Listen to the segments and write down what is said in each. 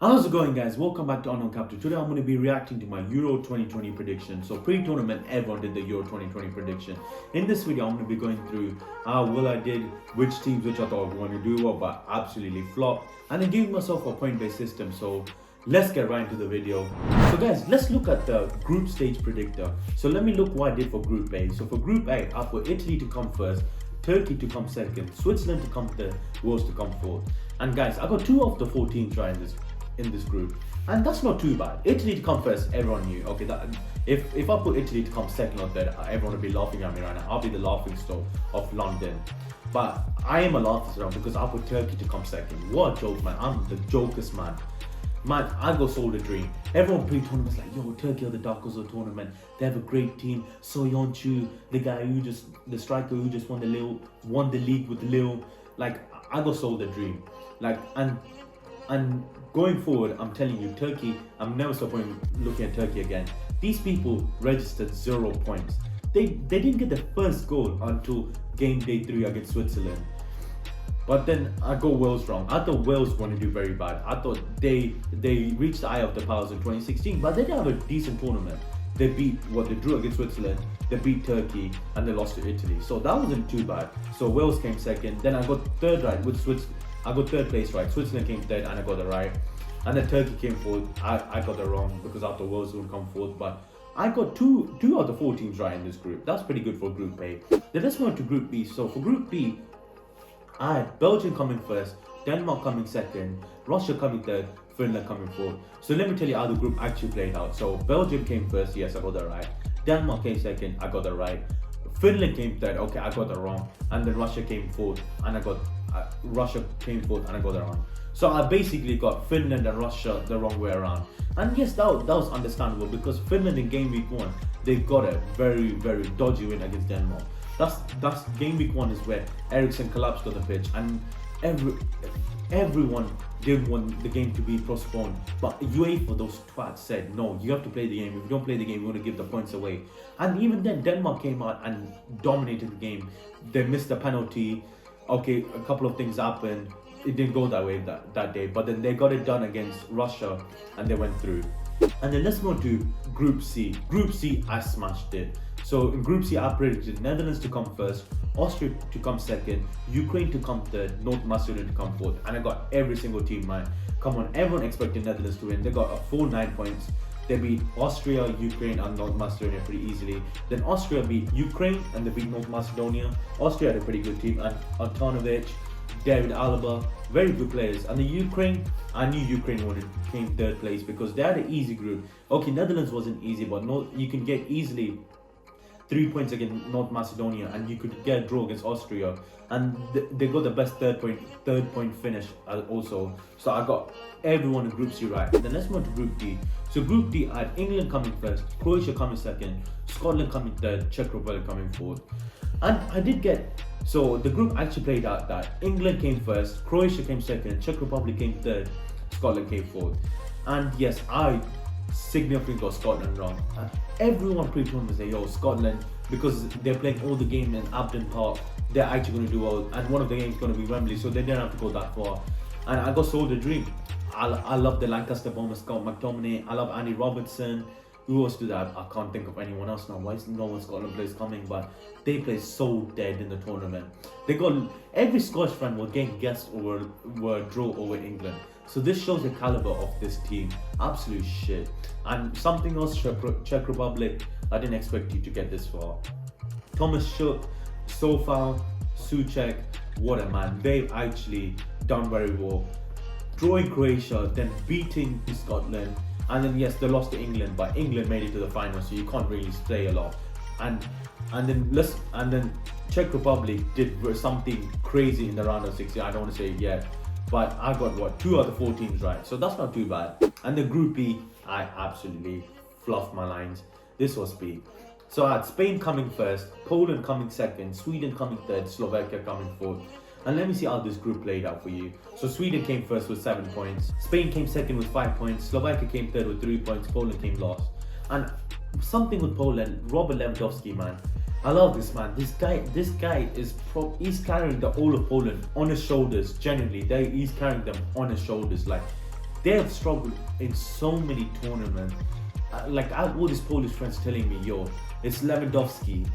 How's it going, guys? Welcome back to Unknown Capital. Today I'm going to be reacting to my Euro 2020 prediction. So pre-tournament, everyone did the Euro 2020 prediction. In this video, I'm going to be going through how well I did, which teams which I thought were going to do well but absolutely flopped, and then giving myself a point-based system. So let's get right into the video. So guys, let's look at the group stage predictor. So let me look what I did for Group A. So for Group A, I put Italy to come first, Turkey to come second, Switzerland to come third, Wales to come fourth. And guys, I got 2 of the 4 teams right in this group, and that's not too bad. Italy to come first, everyone knew. Okay, that if I put Italy to come second or third, everyone would be laughing at me right now. I'll be the laughing stock of London. But I am a laughing stock because I put Turkey to come second. What a joke, man. I'm the jokest man. Man, I go sold a dream. Everyone pre-tournament's like, yo, Turkey are the dark horse of the tournament. They have a great team. Soyuncu, the striker who just won the league with Lille. Like, I go sold a dream. Like, and going forward, I'm telling you, Turkey, I'm never stopping looking at Turkey again. These people registered 0 points. They didn't get the first goal until game day 3 against Switzerland. But then I got Wales wrong. I thought Wales were going to do very bad. I thought they reached the eye of the powers in 2016, but they did have a decent tournament. They drew against Switzerland, they beat Turkey, and they lost to Italy. So that wasn't too bad. So Wales came second. Then I got third right with I got third place right. Switzerland came third and I got it right. And then Turkey came fourth. I got it wrong because I thought Wales would come fourth. But I got two out of the 4 teams right in this group. That's pretty good for Group A. Then let's move on to Group B. So for Group B, I had Belgium coming first, Denmark coming second, Russia coming third, Finland coming fourth. So let me tell you how the group actually played out. So Belgium came first, yes, I got that right. Denmark came second, I got that right. Finland came third, okay, I got that wrong. And then Russia came fourth, and I got that wrong. So I basically got Finland and Russia the wrong way around. And yes, that was understandable because Finland in game week 1, they got a very, very dodgy win against Denmark. That's game week 1 is where Eriksen collapsed on the pitch, and everyone didn't want the game to be postponed. But UEFA, those twats, said no, you have to play the game. If you don't play the game, we're going to give the points away. And even then, Denmark came out and dominated the game. They missed the penalty. Okay, a couple of things happened. It didn't go that way that day, but then they got it done against Russia and they went through. And then let's move to Group C. Group C, I smashed it. So in Group C, I predicted Netherlands to come first, Austria to come second, Ukraine to come third, North Macedonia to come fourth, and I got every single team right. Come on, everyone expected Netherlands to win. They got a full 9 points. They beat Austria, Ukraine, and North Macedonia pretty easily. Then Austria beat Ukraine and they beat North Macedonia. Austria had a pretty good team, and Antanovic, David Alaba, very good players. And the Ukraine, I knew Ukraine came third place because they had an easy group. Okay, Netherlands wasn't easy, but you can get easily 3 points against North Macedonia, and you could get a draw against Austria, and they got the best third point finish also. So I got everyone in Group C right. Then let's move to Group D. So Group D, I had England coming first, Croatia coming second, Scotland coming third, Czech Republic coming fourth. And I did get, so the group actually played out that England came first, Croatia came second, Czech Republic came third, Scotland came fourth. And yes, I significantly got Scotland wrong. And everyone pre-tournament say, yo, Scotland, because they're playing all the game in Upton Park, they're actually going to do well, and one of the games is going to be Wembley, so they didn't have to go that far. And I got sold a dream. I love the Lancaster Bombers, Scott McTominay, I love Andy Robertson. Who else did that? I can't think of anyone else now. Why is no one Scotland players coming? But they play so dead in the tournament. They got every Scottish fan will get guessed or were draw over England. So this shows the caliber of this team. Absolute shit. And something else, Czech Republic, I didn't expect you to get this far. Thomas Schuck, Sofal, Souček, what a man. They've actually done very well. Drawing Croatia, then beating Scotland. And then yes, they lost to England, but England made it to the final, so you can't really say a lot. And then Czech Republic did something crazy in the round of 16. I don't want to say it yet, but I got 2 out of 4 teams right, so that's not too bad. And the Group B, I absolutely fluffed my lines. This was B. So I had Spain coming first, Poland coming second, Sweden coming third, Slovakia coming fourth. And let me see how this group played out for you. So Sweden came first with 7 points, Spain came second with 5 points, Slovakia came third with 3 points, Poland came last. And something with Poland, Robert Lewandowski, man. I love this man. This guy is he's carrying the whole of Poland on his shoulders. Genuinely, he's carrying them on his shoulders. Like, they have struggled in so many tournaments. Like I have all these Polish friends telling me, yo, it's Lewandowski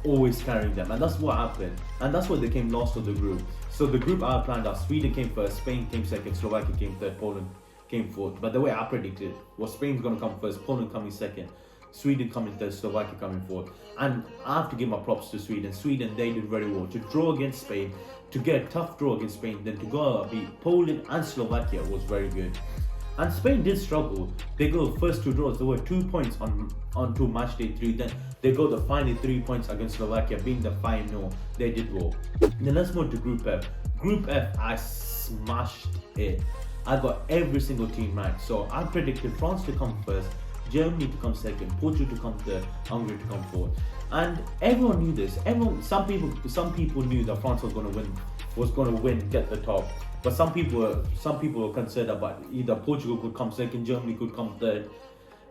always carrying them, and that's what happened, and that's why they came last of the group. So the group I planned out, Sweden came first, Spain came second, Slovakia came third, Poland came fourth. But the way I predicted was Spain's gonna come first, Poland coming second, Sweden coming third, Slovakia coming fourth. And I have to give my props to Sweden. Sweden, they did very well to draw against Spain, to get a tough draw against Spain, then to go beat Poland and Slovakia was very good. And Spain did struggle. They go first 2 draws. There were 2 points on to match day 3. Then they go the final 3 points against Slovakia, being the 5-0. They did well. Then let's move to Group F. Group F, I smashed it. I got every single team right. So I predicted France to come first, Germany to come second, Portugal to come third, Hungary to come fourth. And everyone knew this. Some people knew that France was going to win, get the top. But some people were concerned about either Portugal could come second, Germany could come third.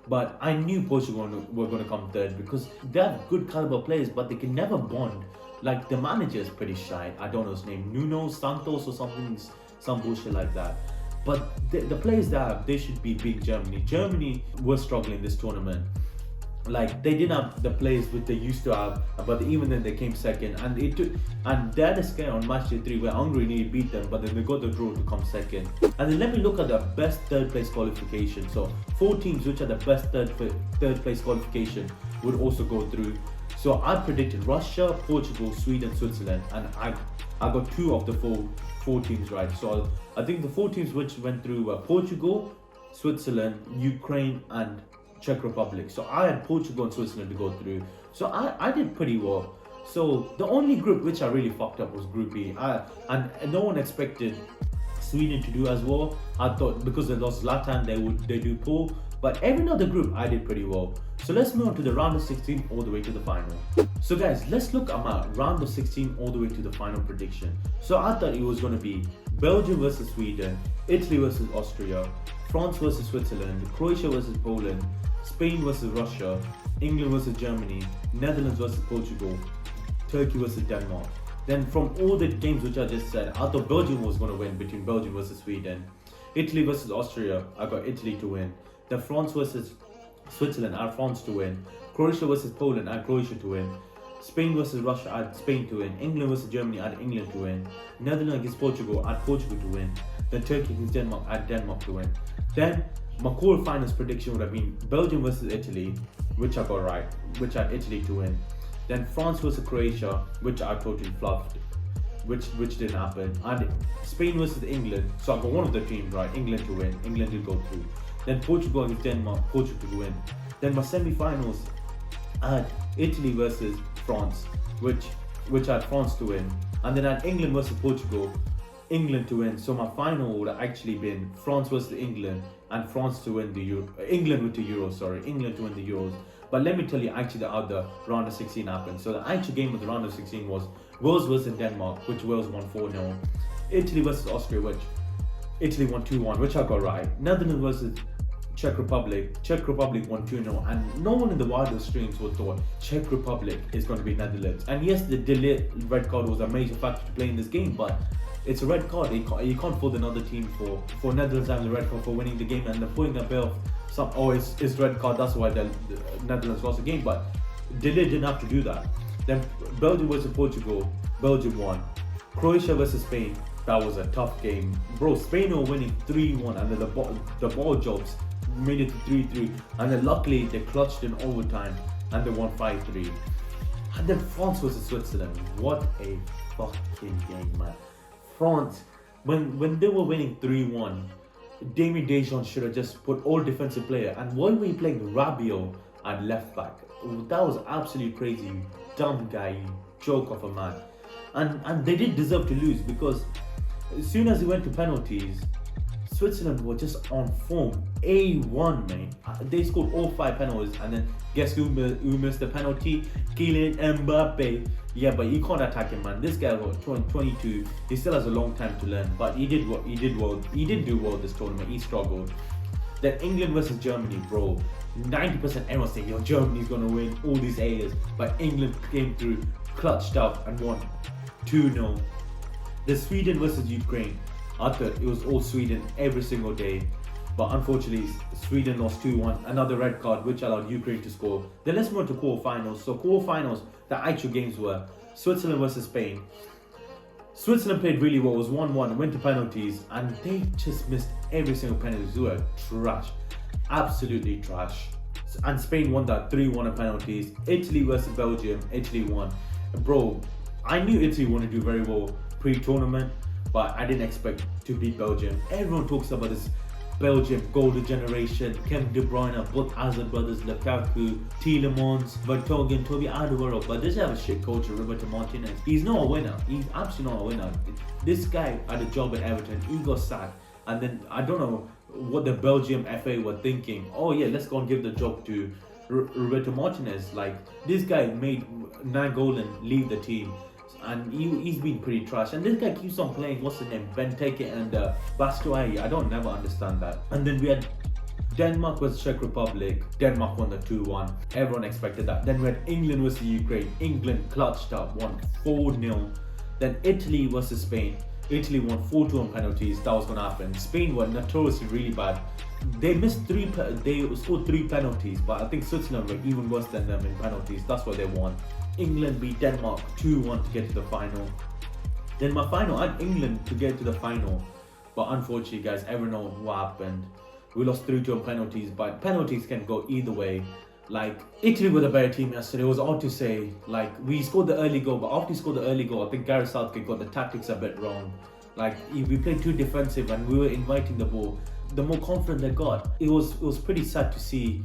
But I knew Portugal were going to come third because they have good caliber players, but they can never bond. Like the manager is pretty shy. I don't know his name, Nuno Santos or something, some bullshit like that. But the players they have, they should be big Germany. Germany was struggling this tournament. Like they didn't have the players which they used to have, but even then they came second, and they had a scare on match day 3 where Hungary nearly beat them, but then they got the draw to come second. And then let me look at the best third place qualification. So 4 teams which are the best third place qualification would also go through. So I predicted Russia, Portugal, Sweden, Switzerland, and I got 2 of the 4 teams right. So I think the 4 teams which went through were Portugal, Switzerland, Ukraine, and Czech Republic. So I had Portugal and Switzerland to go through. So I did pretty well. So the only group which I really fucked up was Group E. And no one expected Sweden to do as well. I thought because they lost Zlatan they do poor. But every other group I did pretty well. So let's move on to the round of 16 all the way to the final. So guys, let's look at my round of 16 all the way to the final prediction. So I thought it was going to be Belgium versus Sweden, Italy versus Austria, France versus Switzerland, Croatia versus Poland, Spain versus Russia, England versus Germany, Netherlands versus Portugal, Turkey versus Denmark. Then from all the games which I just said, I thought Belgium was going to win between Belgium versus Sweden. Italy versus Austria, I got Italy to win. Then France versus Switzerland, I had France to win. Croatia versus Poland, I had Croatia to win. Spain versus Russia, I had Spain to win. England versus Germany, I had England to win. Netherlands against Portugal, I had Portugal to win. Then Turkey against Denmark, I had Denmark to win. Then my quarterfinals prediction would have been Belgium versus Italy, which I got right, which I had Italy to win. Then France versus Croatia, which I totally fluffed, which didn't happen. And Spain versus England, so I got one of the teams right, England to win. England did go through. Then Portugal against Denmark, Portugal to win. Then my semi-finals, I had Italy versus France, which I had France to win. And then I had England versus Portugal, England to win. So my final would have actually been France versus England, and France to win the Euro. England with the Euros, sorry. England to win the Euros. But let me tell you actually how the round of 16 happened. So the actual game of the round of 16 was Wales versus Denmark, which Wales won 4-0. Italy versus Austria, which Italy won 2-1, which I got right. Netherlands versus Czech Republic won 2-0, and no one in the wider streams would thought Czech Republic is going to be Netherlands. And yes, the delayed red card was a major factor to play in this game, but it's a red card. You can't fault another team for Netherlands having the red card for winning the game and then putting a bit of it's red card, that's why the Netherlands lost the game. But Delay didn't have to do that. Then Belgium versus Portugal, Belgium won. Croatia versus Spain, that was a tough game. Bro, Spain were winning 3-1 and then the ball jobs made it to 3-3, and then luckily they clutched in overtime and they won 5-3. And then France versus Switzerland, what a fucking game, man. France, when they were winning 3-1, Damien Deschamps should have just put all defensive player, and why were you playing Rabiot at left back? That was absolutely crazy, you dumb guy, you joke of a man. And they did deserve to lose, because as soon as it went to penalties, Switzerland were just on form. A1, man. They scored all 5 penalties, and then guess who missed the penalty? Kylian Mbappe. Yeah, but you can't attack him, man. This guy was 22. He still has a long time to learn, but he did well. He didn't do well this tournament. He struggled. Then England versus Germany, bro. 90% everyone saying, yo, Germany's gonna win all these areas, but England came through, clutched up, and won 2-0. The Sweden versus Ukraine. I thought it was all Sweden every single day. But unfortunately, Sweden lost 2-1, another red card, which allowed Ukraine to score. Then let's move on to quarterfinals. So quarterfinals, the actual games were Switzerland versus Spain. Switzerland played really well, it was 1-1, went to penalties, and they just missed every single penalty. They were trash, absolutely trash. And Spain won that 3-1 on penalties. Italy versus Belgium, Italy won. Bro, I knew Italy wanted to do very well pre-tournament, but I didn't expect to beat Belgium. Everyone talks about this Belgium golden generation, Kevin De Bruyne, both Hazard brothers, Lukaku, Tielemans, Vertonghen, Toby Alderweireld, but this have a shit coach, Roberto Martinez. He's not a winner. He's absolutely not a winner. This guy had a job at Everton, he got sacked, and then I don't know what the Belgium FA were thinking. Oh yeah, let's go and give the job to Roberto Martinez. Like, this guy made Nainggolan leave the team, and he's been pretty trash. And this guy keeps on playing, what's his name, Benteke and Batshuayi. I don't never understand that. And then we had Denmark versus Czech Republic. Denmark won the 2-1. Everyone expected that. Then we had England versus Ukraine. England clutched up, won 4-0. Then Italy versus Spain. Italy won 4-2 on penalties. That was going to happen. Spain were notoriously really bad. They scored 3 penalties, but I think Switzerland were even worse than them in penalties. That's why they won. England beat Denmark 2-1 to get to the final. Then my final, I had England to get to the final, but unfortunately, guys, everyone knows what happened. We lost 3-2 on penalties, but penalties can go either way. Like, Italy were the better team yesterday. It was odd to say. Like, we scored the early goal, but after we scored the early goal, I think Gareth Southgate got the tactics a bit wrong. Like, we played too defensive and we were inviting the ball. The more confident they got, it was pretty sad to see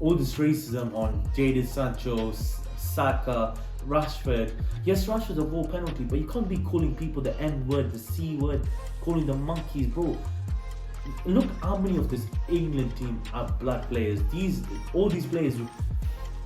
all this racism on Jadon Sancho, Saka, Rashford. Yes, Rashford's a ball penalty, but you can't be calling people the N word, the C word, calling them monkeys, bro. Look how many of this England team are black players. All these players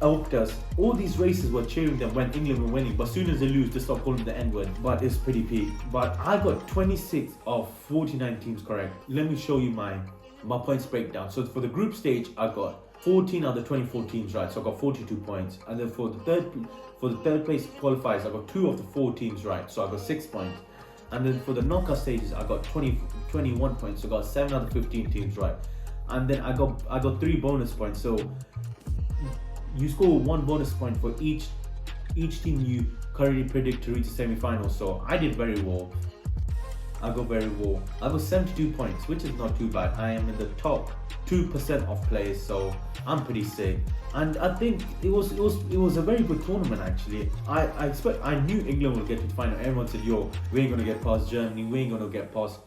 helped us. All these races were cheering them when England were winning, but as soon as they lose, they start calling the N-word. But it's pretty peak. But I got 26 of 49 teams correct. Let me show you my points breakdown. So for the group stage, I got 14 out of the 24 teams right, so I got 42 points. And then for the third place qualifiers, I got 2 of the 4 teams right, so I got 6 points. And then for the knockout stages, I got 21 points, so I got 7 out of 15 teams right. And then I got 3 bonus points. So you score 1 bonus point for each team you currently predict to reach the semi-final. So I did very well. I got 72 points, which is not too bad. I am in the top 2% of players, so I'm pretty sick. And I think it was a very good tournament actually. I knew England would get to the final. Everyone said, yo, we ain't gonna get past Germany, we ain't gonna get past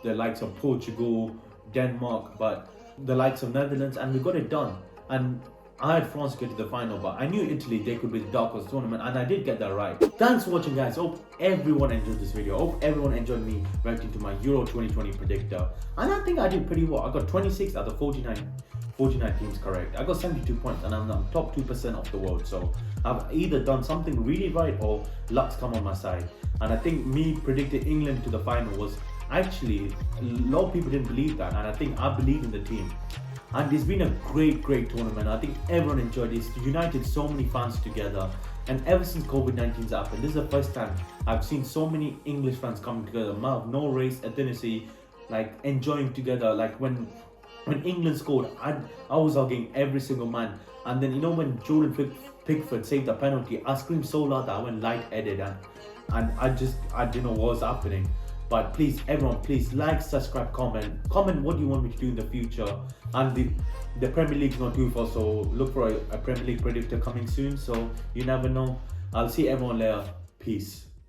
the likes of Portugal, Denmark, but the likes of Netherlands, and we got it done. And I had France get to the final, but I knew Italy, they could be the dark horse tournament, and I did get that right. Thanks for watching, guys. Hope everyone enjoyed this video. Hope everyone enjoyed me reacting to my Euro 2020 predictor. And I think I did pretty well. I got 26 out of 49 teams correct. I got 72 points, and I'm top 2% of the world. So I've either done something really right or luck's come on my side. And I think me predicting England to the final was actually, a lot of people didn't believe that, and I think I believe in the team. And it's been a great tournament. I think everyone enjoyed it. It's united so many fans together. And ever since COVID-19's happened, this is the first time I've seen so many English fans coming together. No race, ethnicity, like enjoying together. Like when England scored, I was hugging every single man. And then, you know, when Jordan Pickford saved the penalty, I screamed so loud that I went light-headed, and I didn't know what was happening. But please, everyone, please like, subscribe, comment what you want me to do in the future. And the Premier League's not too far, so look for a Premier League predictor coming soon. So you never know. I'll see everyone later. Peace.